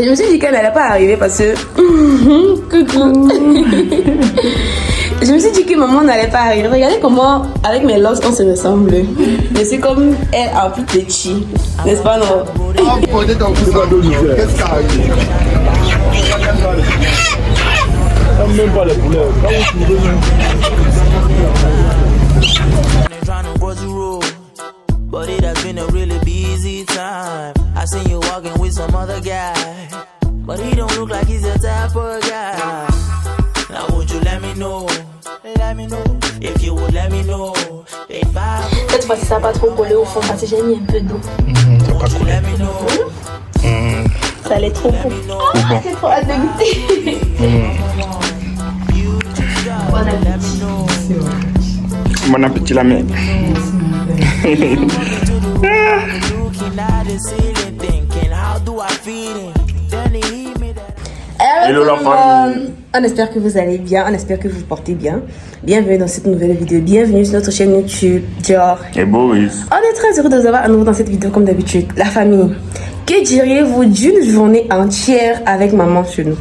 Et je me suis dit qu'elle n'allait pas arriver parce que... Coucou. Je me suis dit que maman n'allait pas arriver. Regardez comment, avec mes locks, on se ressemble. Je suis comme elle en plus petit. N'est-ce pas, non? Qu'est-ce qui arrive? Même pas les poulets. But it has been a really busy time. I seen you walking with some other guy, but he don't look like he's the type of guy. Now would you let me know? Let me know. If you would let me know. If I Cette fois-ci, ça va pas trop coller au fond parce que j'ai mis un peu d'eau. Ça pas coulé. Ça allait trop beau. C'est trop hâte de goûter. Bon appétit. Bon appétit la mère. looking at the ceiling, thinking, how do I feel it? Then he hit me that. Hello tout le monde. On espère que vous allez bien, on espère que vous vous portez bien. Bienvenue dans cette nouvelle vidéo, bienvenue sur notre chaîne YouTube Dior. Et Boris. On est très heureux de vous avoir à nouveau dans cette vidéo comme d'habitude. La famille, que diriez-vous d'une journée entière avec maman chez nous?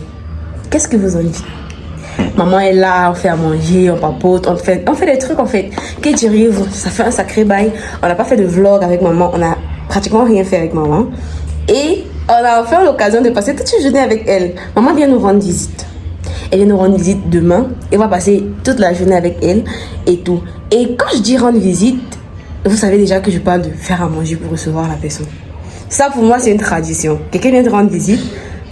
Qu'est-ce que vous en dites? Maman est là, on fait à manger, on papote, on fait des trucs en fait. Que diriez-vous? Ça fait un sacré bail. On n'a pas fait de vlog avec maman, on a pratiquement rien fait avec maman. Et on a enfin l'occasion de passer toute une journée avec elle. Maman vient nous rendre visite. Elle vient nous rendre visite demain et on va passer toute la journée avec elle et tout. Et quand je dis rendre visite, vous savez déjà que je parle de faire à manger pour recevoir la personne. Ça pour moi c'est une tradition. Quelqu'un vient te rendre visite,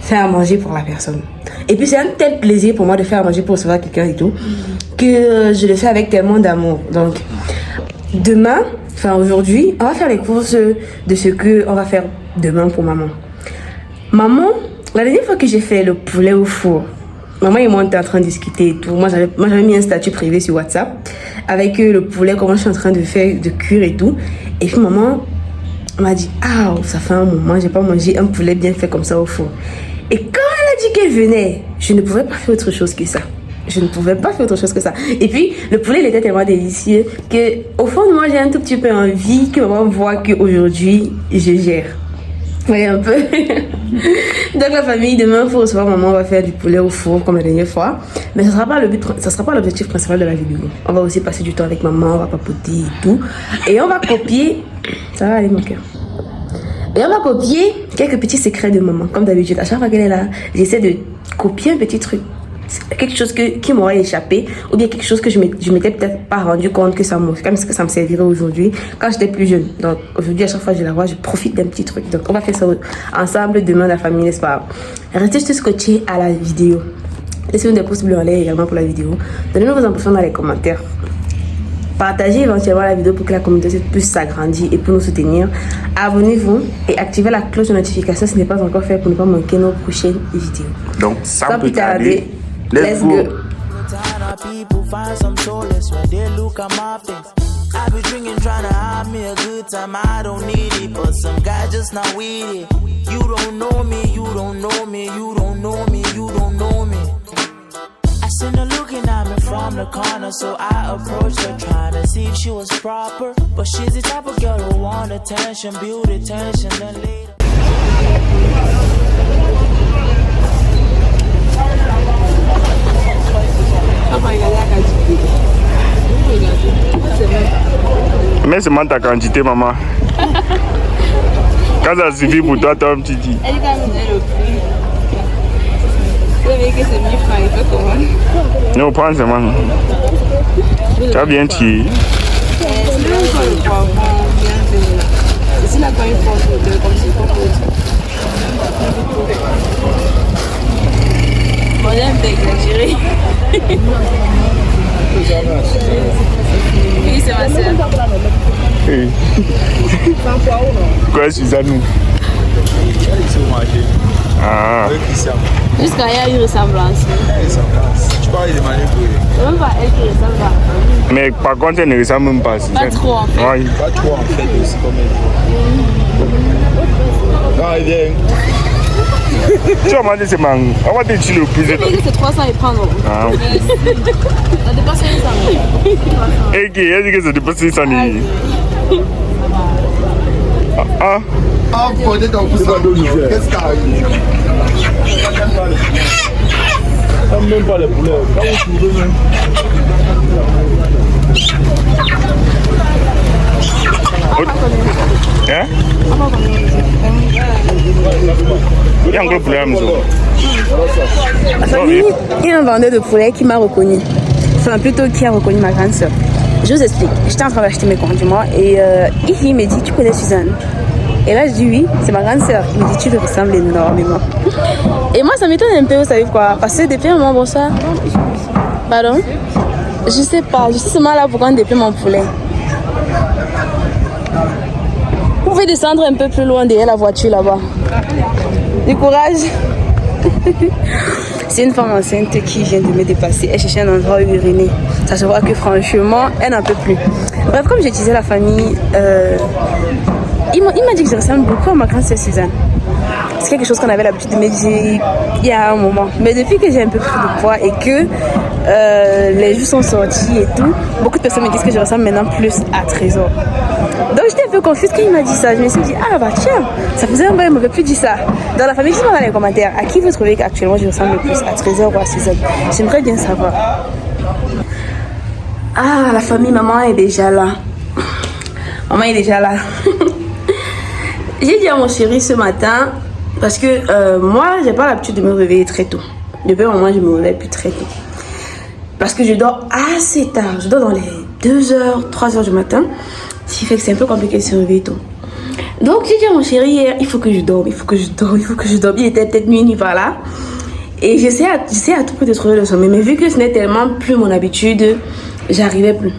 faire à manger pour la personne. Et puis c'est un tel plaisir pour moi de faire à manger pour recevoir quelqu'un et tout, que je le fais avec tellement d'amour. Donc demain, enfin aujourd'hui, on va faire les courses de ce que on va faire demain pour maman. Maman, la dernière fois que j'ai fait le poulet au four, maman et moi on était en train de discuter et tout. Moi j'avais mis un statut privé sur WhatsApp avec le poulet, comment je suis en train de faire, de cuire et tout. Et puis maman m'a dit, ah ça fait un moment, j'ai pas mangé un poulet bien fait comme ça au four. Et quand elle a dit qu'elle venait, je ne pouvais pas faire autre chose que ça. Je ne pouvais pas faire autre chose que ça. Et puis, le poulet, il était tellement délicieux que, au fond de moi, j'ai un tout petit peu envie que maman voit qu'aujourd'hui, je gère. Vous voyez un peu. Donc, la famille, demain, pour recevoir maman, on va faire du poulet au four comme la dernière fois. Mais ça sera pas l'objectif principal de la vidéo. On va aussi passer du temps avec maman, on va papoter et tout. Et on va copier. Ça va aller, mon cœur. Et on va copier quelques petits secrets de maman. Comme d'habitude, à chaque fois qu'elle est là, j'essaie de copier un petit truc. Quelque chose qui m'aurait échappé. Ou bien quelque chose que je m'étais peut-être pas rendu compte que ça me servirait aujourd'hui quand j'étais plus jeune. Donc aujourd'hui, à chaque fois que je la vois, je profite d'un petit truc. Donc on va faire ça ensemble demain, la famille, n'est-ce pas? Restez juste scotchés à la vidéo. Laissez-nous des pouces bleus en l'air également pour la vidéo. Donnez-nous vos impressions dans les commentaires. Partagez éventuellement la vidéo pour que la communauté puisse s'agrandir et pour nous soutenir. Abonnez-vous et activez la cloche de notification si ce n'est pas encore fait pour ne pas manquer nos prochaines vidéos. Donc, sans plus tarder, let's go. I be drinking, trying to have me a good time. I don't need it, but some guy just not with it. You don't know me, you don't know me, you don't know me, you don't know me. I seen her looking at me from the corner, so I approached her, trying to see if she was proper. But she's the type of girl who want attention, build attention, then later. Mais c'est ta quantité, maman. Quand ça suffit pour toi, toi, un petit dit. Elle dit qu'elle me donne le prix. Vous savez que c'est 1000 francs, il faut comment? Non, prends seulement. Tu as bien tiré. C'est là quand il faut comme si bon, j'aime t'exagérer. Oui, c'est ma soeur. Quoi, Suzanne? Ah. Jusqu'à il y a une ressemblance. Tu parles de manière pour C'est même pas elle qui ressemble à la Mais par contre, elle ne ressemble même pas. Pas trop en fait. Oui. pas trop en fait aussi comme elle. Non, elle vient. Tu vas demander c'est man. On va te dire le plus. C'est 300 et prendre. Ah, ok. Ça dépasse 100. Et qui est-ce que ça dépasse 100? Ah. Ah, vous prenez ton pouce à dos, qu'est-ce qui arrive? Même pas les poulets. Quand vous trouvez même. Hein? Il y a encore le poulet à la maison. La famille, il y a un vendeur de poulet qui m'a reconnu. Enfin, plutôt qui a reconnu ma grande soeur. Je vous explique. J'étais en train d'acheter mes condiments et il me dit, tu connais Suzanne? Et là, je dis oui, c'est ma grande soeur. Il me dit, tu lui ressembles énormément. Et moi, ça m'étonne un peu, vous savez quoi? Parce que depuis un moment, bonsoir. Pardon? Je sais pas. Je suis seulement là pour prendre depuis mon poulet. Vous pouvez descendre un peu plus loin derrière la voiture là-bas. Du courage. C'est une femme enceinte qui vient de me dépasser. Elle cherchait un endroit où uriner. Ça se voit que franchement, elle n'en peut plus. Bref, comme je disais, la famille, il m'a dit que je ressemble beaucoup à ma grande sœur Suzanne. C'est quelque chose qu'on avait l'habitude de me dire il y a un moment. Mais depuis que j'ai un peu pris de poids et que les jours sont sortis et tout, beaucoup de personnes me disent que je ressemble maintenant plus à Trésor. Donc j'étais un peu confuse quand il m'a dit ça. Je me suis dit, ah bah tiens, ça faisait un bail, il ne m'avait plus dit ça. Dans la famille, dites-moi dans les commentaires, à qui vous trouvez qu'actuellement je ressemble plus, à Trésor ou à Suzanne? J'aimerais bien savoir. Ah, la famille, maman est déjà là. Maman est déjà là. J'ai dit à mon chéri ce matin, parce que moi, j'ai pas l'habitude de me réveiller très tôt. Depuis un moment, je me réveille plus très tôt. Parce que je dors assez tard. Je dors dans les 2h, 3h du matin. Ce qui fait que c'est un peu compliqué de se réveiller tôt. Donc, j'ai dit à mon chéri hier, il faut que je dorme, il faut que je dorme, il faut que je dorme. Il était peut-être minuit par là. Et j'essaie à tout prix de trouver le sommeil. Mais vu que ce n'est tellement plus mon habitude, j'arrivais plus.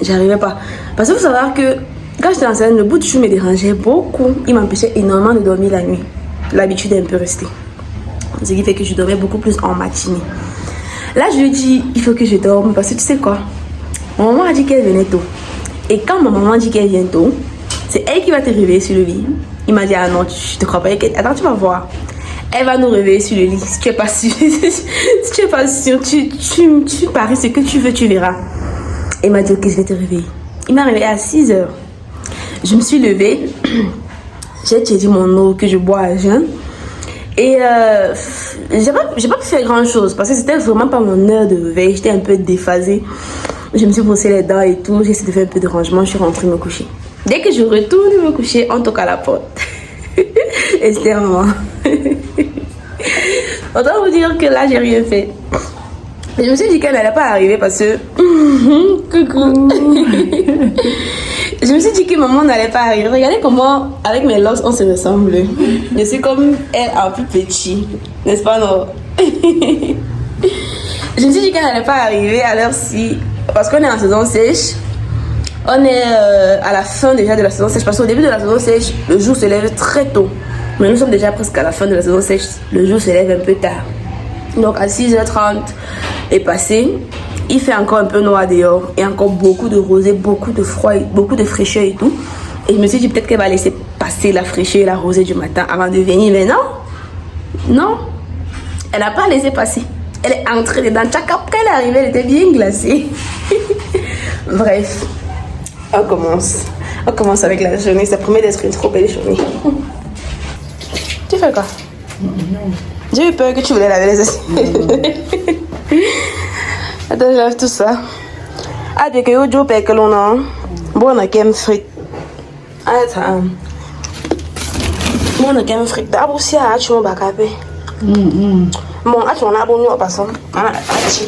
J'arrivais pas. Parce qu'il faut savoir que quand j'étais enceinte, le bout du jour me dérangeait beaucoup. Il m'empêchait énormément de dormir la nuit. L'habitude est un peu restée. Ce qui fait que je dormais beaucoup plus en matinée. Là, je lui dis, il faut que je dorme parce que tu sais quoi? Ma maman a dit qu'elle venait tôt. Et quand ma maman dit qu'elle vient tôt, c'est elle qui va te réveiller sur le lit. Il m'a dit, ah non, je te crois pas. Attends, tu vas voir. Elle va nous réveiller sur le lit. Si tu es pas sûr, si tu es pas sûr, tu paries ce que tu veux, tu verras. Il m'a dit, ok, je vais te réveiller. Il m'a réveillée à 6h. Je me suis levée. J'ai dit mon eau que je bois à jeun. Et j'ai pas pu faire grand chose parce que c'était vraiment pas mon heure de réveil. J'étais un peu déphasée. Je me suis brossé les dents et tout. J'ai essayé de faire un peu de rangement. Je suis rentrée me coucher. Dès que je retourne me coucher, on toque à la porte. Et c'était maman. Autant vous dire que là, j'ai rien fait. Et je me suis dit qu'elle n'allait pas arriver parce que... Coucou. Je me suis dit que maman n'allait pas arriver. Regardez comment, avec mes locks, on se ressemble. Je suis comme elle en plus petit. N'est-ce pas, non? Je me suis dit qu'elle n'allait pas arriver à l'heure-ci. Parce qu'on est en saison sèche. On est à la fin déjà de la saison sèche. Parce qu'au début de la saison sèche, le jour se lève très tôt. Mais nous sommes déjà presque à la fin de la saison sèche. Le jour se lève un peu tard. Donc à 6h30 est passé. Il fait encore un peu noir dehors. Et encore beaucoup de rosée, beaucoup de froid, beaucoup de fraîcheur et tout. Et je me suis dit peut-être qu'elle va laisser passer la fraîcheur et la rosée du matin avant de venir. Mais non. Non. Elle n'a pas laissé passer. Elle est entrée dedans. Quand elle est arrivée, elle était bien glacée. Bref. On commence. On commence avec la journée. Ça promet d'être une trop belle journée. Tu fais quoi? J'ai eu peur que tu voulais laver les assiettes. Attends, je lave tout ça. Ah, tu es au jour que l'on a. Bon, on a qu'un frites. Attends. Bon, on a qu'un frites. D'abord, si à tu m'as bacapé. Bon, à tu m'as bon, nous, passons. Ah, tu.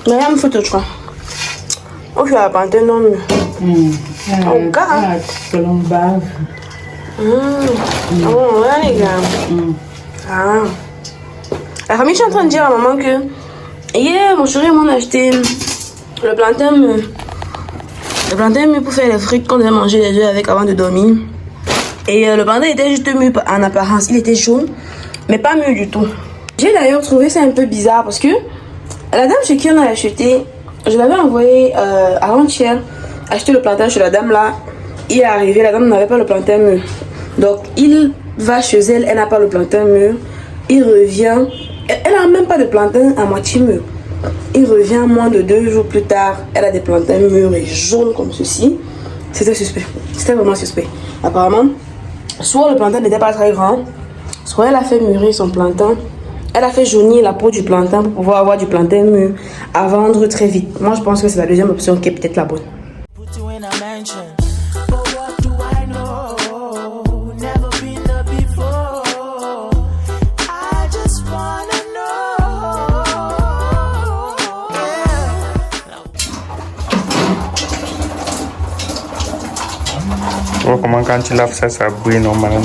Mais il y a une photo, tu vois. Oh, je vais apprendre un nom. Oh, gars. Que l'on bave. Oh, ouais, les gars. Ah. La famille, je suis en train de dire à maman que hier, mon chéri m'en a acheté le plantain mûr. Le plantain mûr pour faire les frites qu'on devait manger les œufs avec avant de dormir. Et le plantain était juste mûr en apparence. Il était jaune, mais pas mûr du tout. J'ai d'ailleurs trouvé ça un peu bizarre parce que la dame chez qui on a acheté, je l'avais envoyé avant-hier acheter le plantain chez la dame là. Il est arrivé, la dame n'avait pas le plantain mûr. Donc il va chez elle, elle n'a pas le plantain mûr. Il revient, elle n'a même pas de plantain à moitié mûr. Il revient moins de 2 jours plus tard, elle a des plantains mûrs et jaunes comme ceci. C'était suspect, c'était vraiment suspect. Apparemment, soit le plantain n'était pas très grand, soit elle a fait mûrir son plantain. Elle a fait jaunir la peau du plantain pour pouvoir avoir du plantain mûr à vendre très vite. Moi, je pense que c'est la deuxième option qui est peut-être la bonne. Oh, comment quand tu laves ça, ça brille normalement.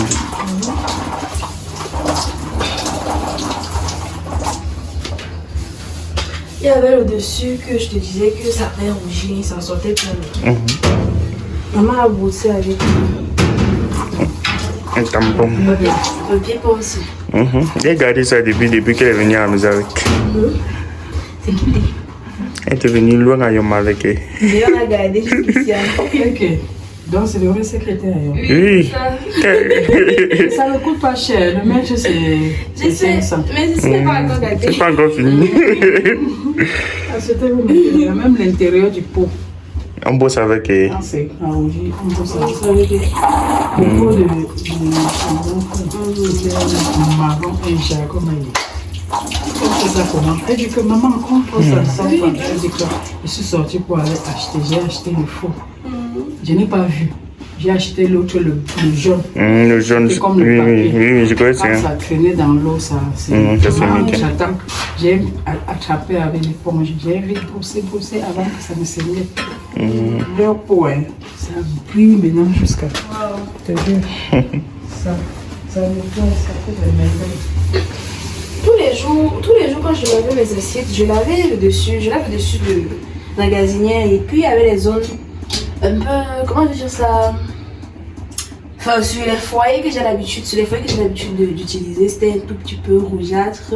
Il y avait le dessus que je te disais que ça avait rougi, ça sortait plein de Maman a bossé avec un tampon. le pied pas aussi. J'ai gardé ça depuis qu'elle est venue à la maison avec. C'est quitté. Elle était venue loin à Yoma avec elle. Mais on a gardé jusqu'ici. Ok. Donc c'est le vrai secrétaire. Oui. Ça ne coûte pas cher. Le mètre c'est 500. Mais ce n'est pas encore gardé. C'est pas encore fini. C'était même l'intérieur du pot. On bosse avec elle. Ah, c'est arrangé. On bosse avec elle. Le pot de chambon, c'était marron et jargon. On fait ça comment? Elle dit que maman, on prend ça sans francs. Je dis que je suis sortie pour aller acheter. J'ai acheté le faux. Je n'ai pas vu. J'ai acheté l'autre, le jaune. Le jaune, c'est comme le papier. oui, je crois que Quand c'est ça traînait dans l'eau, ça j'attends. J'ai attrapé avec l'éponge. J'ai vite brossé avant que ça me saigne. Leur peau, ça brille maintenant jusqu'à. Je te jure. Ça nettoie, ça fait des merveilles. Tous les jours quand je lavais mes assiettes, je lavais le dessus de la gazinière et puis il y avait les zones un peu, comment dire ça, enfin sur les foyers que j'ai l'habitude d'utiliser, c'était un tout petit peu rougeâtre.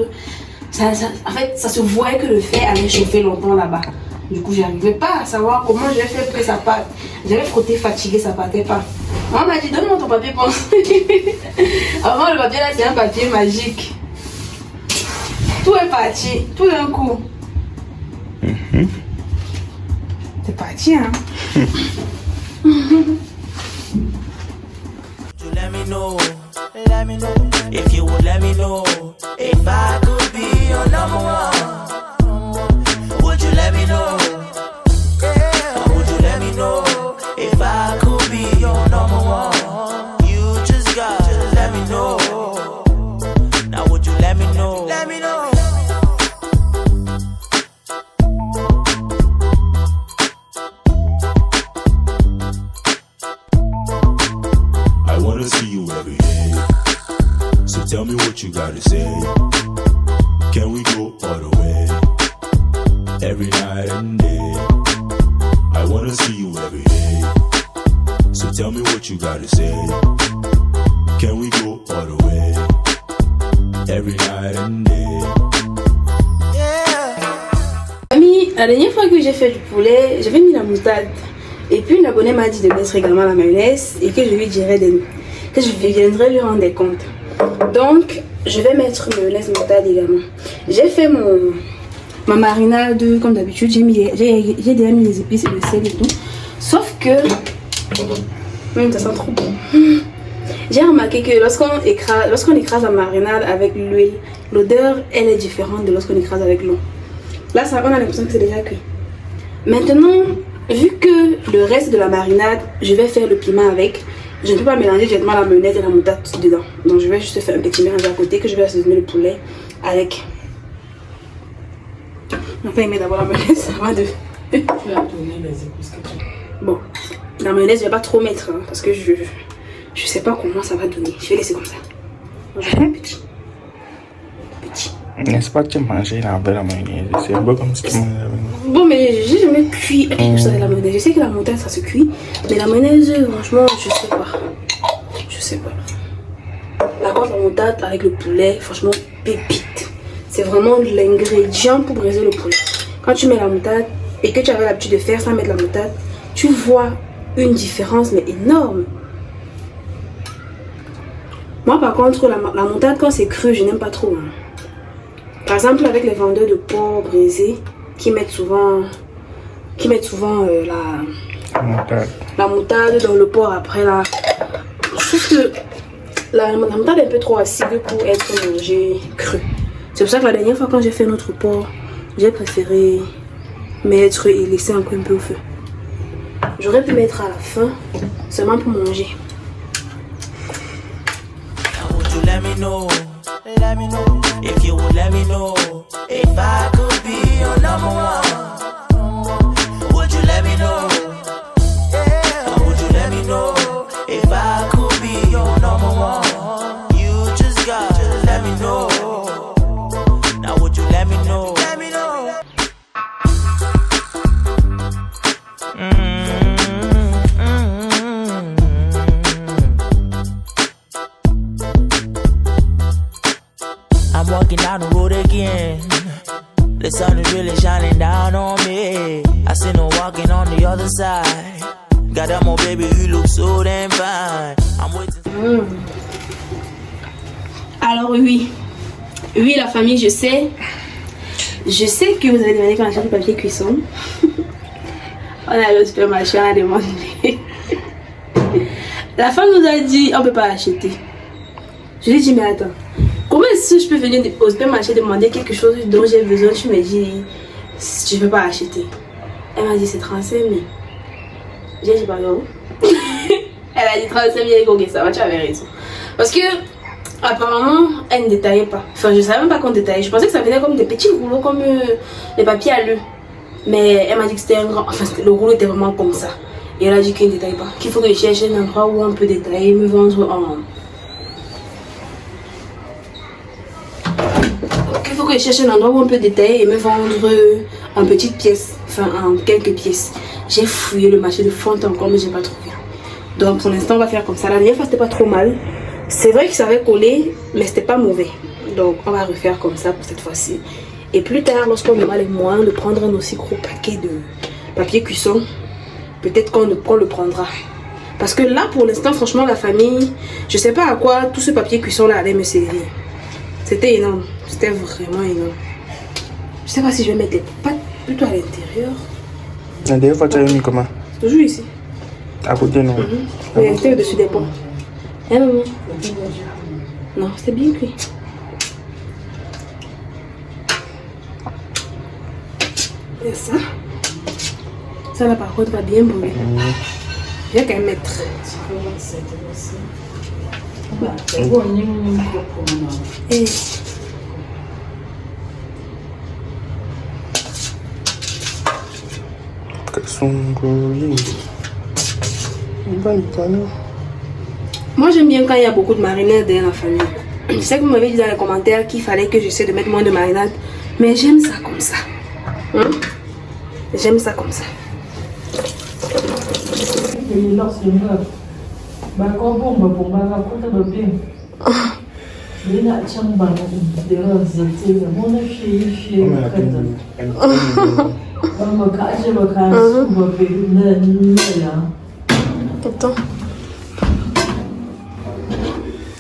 En fait, ça se voyait que le fer allait chauffer longtemps là-bas. Du coup, j'arrivais pas à savoir comment je vais faire pour que ça parte. J'avais frotté, fatigué, ça partait pas. Maman m'a dit, donne-moi ton papier pense. Avant, le papier là, c'est un papier magique. Tout est parti, tout d'un coup. C'est parti, hein. Let me know if you would let me know if I could be your number one. Would you let me know? Yeah. Would you let me know if I could be your number one? You just gotta let me know. Now would you let me know? Let me know. I wanna see you every day. So tell me what you gotta say. Can we go all the way? Every night and day. I wanna see you every day. So tell me what you gotta say. Can we go all the way? Every night and day. Ami, la dernière fois que j'ai fait du poulet, j'avais mis la moutarde. Et puis une abonnée m'a dit de mettre également la mayonnaise et que je lui dirais que je viendrai lui rendre des comptes. Donc, je vais mettre mayonnaise moutarde également. J'ai fait ma marinade comme d'habitude. J'ai déjà mis les épices et le sel et tout. Sauf que, même ça sent trop bon. J'ai remarqué que lorsqu'on écrase la marinade avec l'huile, l'odeur elle est différente de lorsqu'on écrase avec l'eau. Là, on a l'impression que c'est déjà cuit. Maintenant, vu que le reste de la marinade, je vais faire le piment avec, je ne peux pas mélanger directement la mayonnaise et la moutarde dedans. Donc je vais juste faire un petit mélange à côté que je vais assaisonner le poulet avec. On va aimer d'abord la mayonnaise avant de... Tu vas tourner les épices que tu veux. Bon, la mayonnaise je vais pas trop mettre hein, parce que je sais pas comment ça va donner. Je vais laisser comme ça. Donc, je vais petit. N'est-ce pas que tu manges avec la mayonnaise? C'est un peu comme ce que tu manges avec. Bon, mais j'ai jamais cuit ça avec la mayonnaise. Je sais que la moutarde ça se cuit, mais la mayonnaise, franchement, je sais pas. Je sais pas. Par contre, la moutarde avec le poulet, franchement, pépite. C'est vraiment l'ingrédient pour briser le poulet. Quand tu mets la moutarde et que tu avais l'habitude de faire sans mettre la moutarde, tu vois une différence, mais énorme. Moi, par contre, la moutarde, quand c'est cru, je n'aime pas trop. Hein. Par exemple, avec les vendeurs de porc brisé qui mettent souvent la moutarde dans le porc après là. Je trouve que la moutarde est un peu trop acide pour être mangée crue. C'est pour ça que la dernière fois quand j'ai fait notre porc, j'ai préféré mettre et laisser encore un peu au feu. J'aurais pu mettre à la fin, seulement pour manger. Let me know if you would let me know if I could be your number one. Would you let me know? Yeah. Would you let me know if I could be your number one? You just gotta let me know. Now would you let me know? Let me know. I'm walking down the road again. The sun is really shining down on me. I see no walking on the other side. Got that more baby, you look so damn fine. I'm waiting. Alors oui, la famille, je sais que vous allez demander qu'on achète du papier cuisson. On est allé au supermarché, on a demandé. La femme nous a dit, on peut pas acheter. Je lui ai dit, mais attends, comment est-ce que je peux venir au supermarché demander quelque chose dont j'ai besoin? Tu me dis, je ne peux pas acheter. Elle m'a dit, c'est 35 000. J'ai dit, pardon. Elle a dit 35 000, ok, ça va, tu avais raison. Parce que, apparemment, elle ne détaillait pas. Enfin, je ne savais même pas qu'on détaillait. Je pensais que ça venait comme des petits rouleaux, comme les papiers à l'œuf. Mais elle m'a dit que c'était un grand. Enfin, le rouleau était vraiment comme ça. Et elle a dit qu'il ne détaille pas. Qu'il faut que je cherche un endroit où on peut détailler, me vendre en. Il faut que je cherche un endroit où on peut détailler et me vendre en petites pièces. Enfin, en quelques pièces. J'ai fouillé le marché de fond encore, mais j'ai pas trouvé. Donc pour l'instant, on va faire comme ça. La dernière fois, c'était pas trop mal. C'est vrai que ça avait collé, mais c'était pas mauvais. Donc on va refaire comme ça pour cette fois-ci. Et plus tard, lorsqu'on aura les moyens de prendre un aussi gros paquet de papier cuisson, peut-être qu'on le prendra. Parce que là, pour l'instant, franchement, la famille, je sais pas à quoi tout ce papier cuisson là allait me servir. C'était énorme. C'était vraiment énorme. Je sais pas si je vais mettre les pâtes plutôt à l'intérieur. La dernière fois, tu as mis comment? Toujours ici. À côté, non? Mais c'était au-dessus des ponts. Hein, maman? Non, c'était bien cuit. Et ça. Ça là, par contre, va bien brûler. Je vais quand même mettre. Et... Moi j'aime bien quand il y a beaucoup de marinade dans la famille. Je sais que vous m'avez dit dans les commentaires qu'il fallait que j'essaie de mettre moins de marinade, mais j'aime ça comme ça. Hein? J'aime ça comme ça. Attends.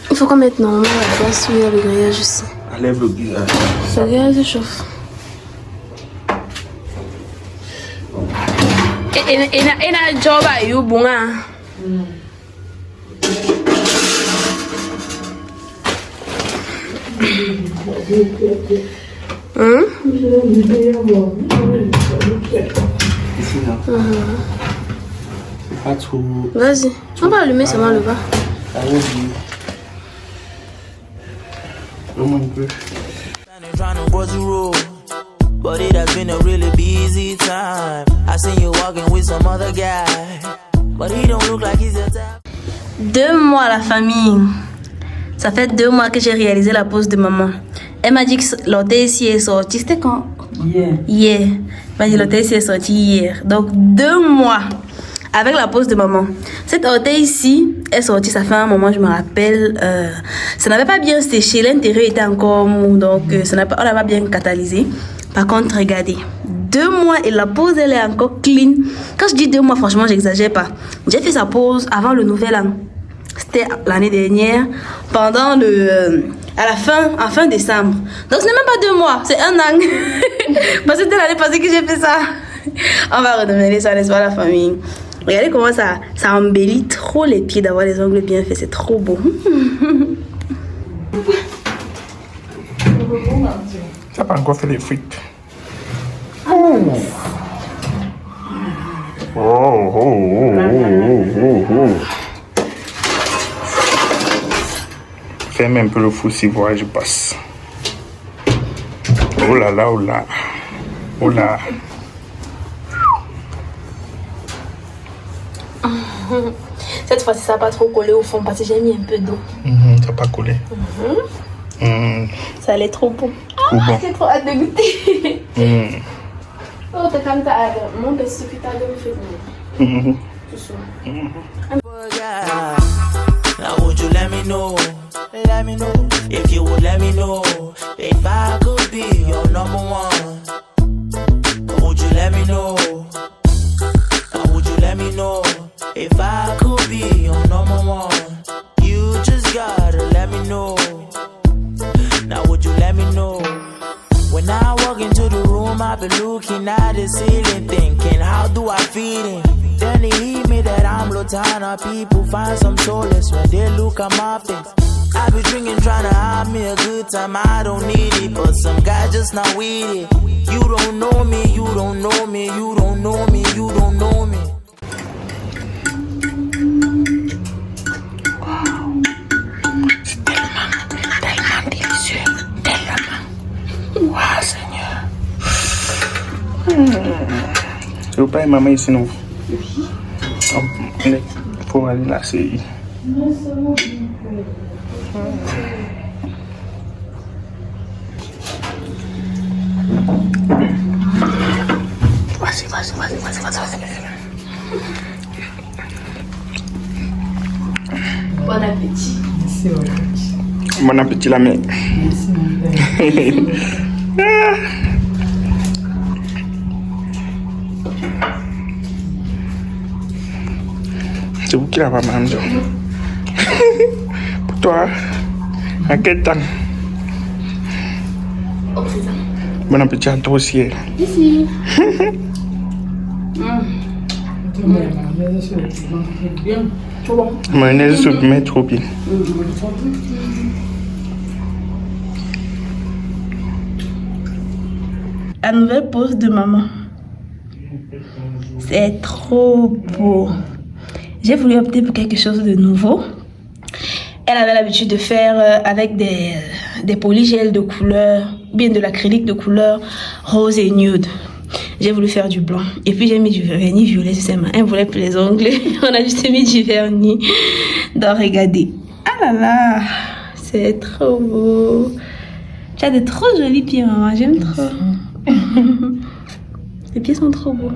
Il faut qu'on mette normalement la place où il y a le grillage ici. Enlève le grillage. Le grillage chauffe. Et na job à you bon hein. Ici, là. C'est pas trop. Vas-y, on va allumer seulement le bas. Ah oui. Vraiment un peu. Trying to go through road, but it has been a really busy time. I seen you walking with some other guy, but he don't look like he's your type. 2 mois la famille. Ça fait 2 mois que j'ai réalisé la pause de maman. Elle m'a dit que l'hôtel ici est sorti. C'était quand? Hier. Elle m'a dit l'hôtel ici est sorti hier. Donc 2 mois avec la pause de maman. Cet hôtel ici est sorti, ça fait un moment, je me rappelle. Ça n'avait pas bien séché, l'intérieur était encore mou, donc on n'a pas bien catalysé. Par contre, regardez, 2 mois et la pause elle est encore clean. Quand je dis 2 mois, franchement, j'exagère pas. J'ai fait sa pause avant le nouvel an. C'était l'année dernière, pendant en fin décembre. Donc ce n'est même pas 2 mois, c'est 1 an. Parce que c'était l'année passée que j'ai fait ça. On va redemander ça, n'est-ce pas, la famille? Regardez comment ça embellit trop les pieds d'avoir les ongles bien faits. C'est trop beau. Tu n'as pas encore fait les frites. Oh. Ferme un peu le four si voir, je passe. Oh là là, oh là. Oh là. Cette fois-ci, ça n'a pas trop collé au fond parce que j'ai mis un peu d'eau. Ça n'a pas collé. Ça allait trop bon. Trop bon. J'ai trop hâte de goûter. Oh, t'as comme t'as hâte. Mon petit suffit de me faire. Now would you let me know? Let me know. If you would let me know if I could be your number one. Would you let me know? Now would you let me know if I could be your number one? You just gotta let me know. Now would you let me know? When I walk into the room, I be looking at the ceiling, thinking, how do I feel it? Then it hit me that I'm Lotana. People find some solace when they look at my face. I be drinking, trying to have me a good time. I don't need it, but some guy just not with it. You don't know me, you don't know me, you don't know me, you don't know me. C'est tellement délicieux. Tellement. Waouh, Seigneur. Tu veux pas maman ici, non? Il faut aller la série. Vas-y. Bon appétit. Merci, Bon appétit, la mère. merci mon père. C'est vous qui l'avez mangé. Pour toi, à quel temps? Au présent. Bon appétit à toi aussi. Ici. Trop bon. Mayonnaise se met trop bien. La nouvelle pose de maman. C'est trop beau. J'ai voulu opter pour quelque chose de nouveau. Elle avait l'habitude de faire avec des polygels de couleur, bien de l'acrylique de couleur rose et nude. J'ai voulu faire du blanc. Et puis j'ai mis du vernis violet sur ses mains. Elle voulait plus les ongles. On a juste mis du vernis. Donc regardez. Ah là là. C'est trop beau. Tu as de trop jolis pieds, maman. J'aime trop. Les pieds sont trop beaux.